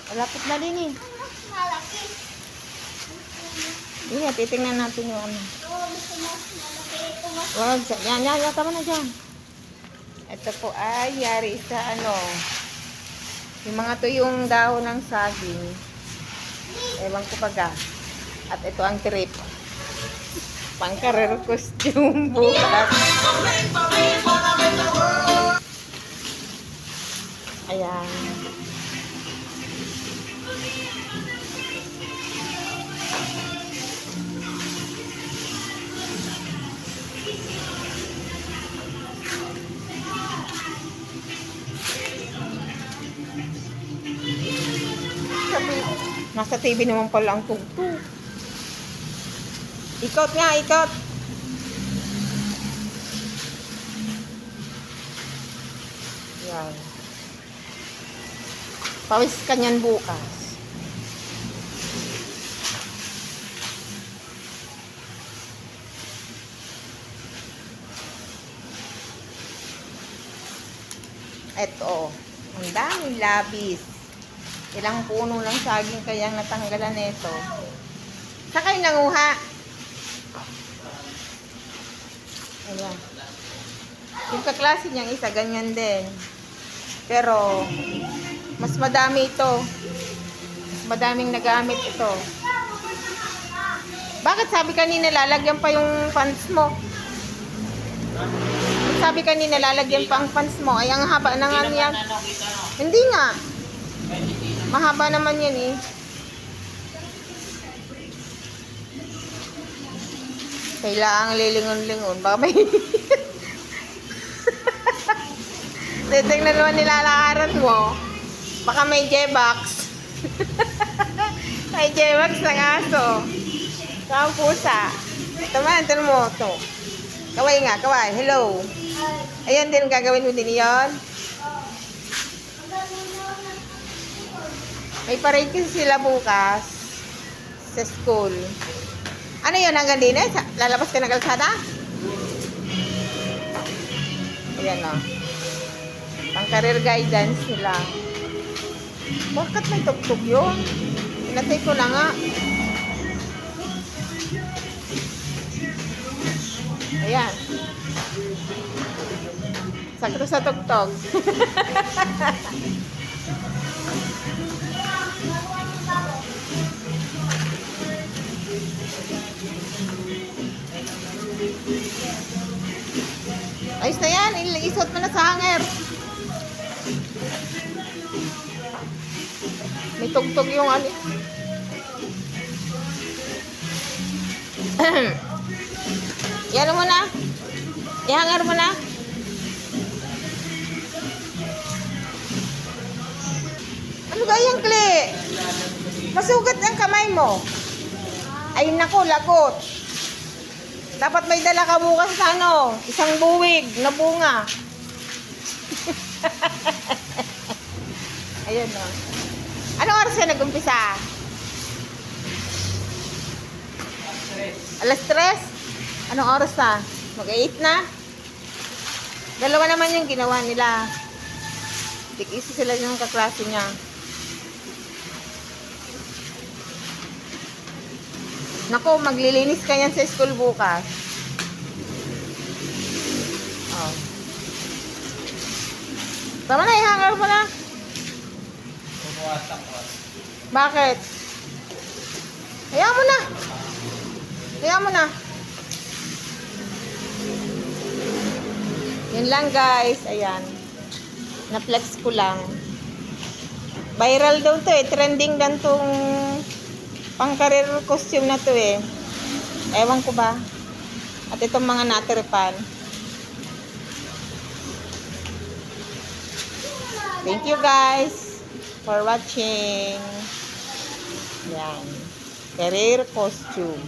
Malapit na din eh. Mas malaki. Hindi nga, titingnan natin yung ano. Oo, gusto mas malaki. Ito mas Wag, yan, tama na dyan. Ito po ay yari sa ano. Yung mga to yung dahon ng saging. Ewan ko baga. At ito ang trip. Pang-career costume bukas. Ayan. Sabi, nasa TV naman pala ang tugtog. Ikot nga, ikot. Yan. Pawis ka niyan bukas. Eto, ang daming labis. Ilang puno lang saging kayang natanggalan nito. Sa kayo nanguha? Ayan. Yung kaklase niyang isa, ganyan din. Pero, mas madami ito. Mas madaming nagamit ito. Bakit sabi kanina lalagyan pa yung pants mo? Sabi kanina lalagyan pa ang pants mo. Ay, ang haba na nga yan. Hindi nga. Mahaba naman yan eh. Kailangang lilingon-lingon. Baka may... Titignan naman nilalakaran mo. Baka may J-box. May J-box ng aso. Saan pusa. Ito mo. Ito. Kaway nga, kaway. Hello. Ayan din, gagawin mo din yun. May parade kasi sila bukas sa school. Ano yun, hanggang din eh? Lalabas ka ng kalsada? Ayan o. Pang-career guidance sila. Bakit may tugtog yun? Pinatay ko na nga. Ayan. Sakto sa tugtog. Ayos na yan. Isot mo na sa hanger. May tugtog yung ano. Yan mo na. I-hanger mo na. Ano ba yung kli? Masugat ang kamay mo. Ay nako, lagot. Dapat may dala ka bukas sa ano, isang buwig na bunga. Ayun o. Anong oras ka nag-umpisa? Alas 3? Anong oras na? Mag-8 na? Dalawa naman yung ginawa nila. Tik-isa sila yung kaklase niya. Naku, maglilinis ka yan sa school bukas. Oh. Tama na, i-hanger mo na. Bakit? Hayaan mo na. Hayaan mo na. Yan lang guys. Ayan. Na-flex ko lang. Viral daw to eh. Trending dan tong pang-career costume na to eh. Ewan ko ba. At itong mga natiripan. Thank you guys for watching. Yan. Career costume.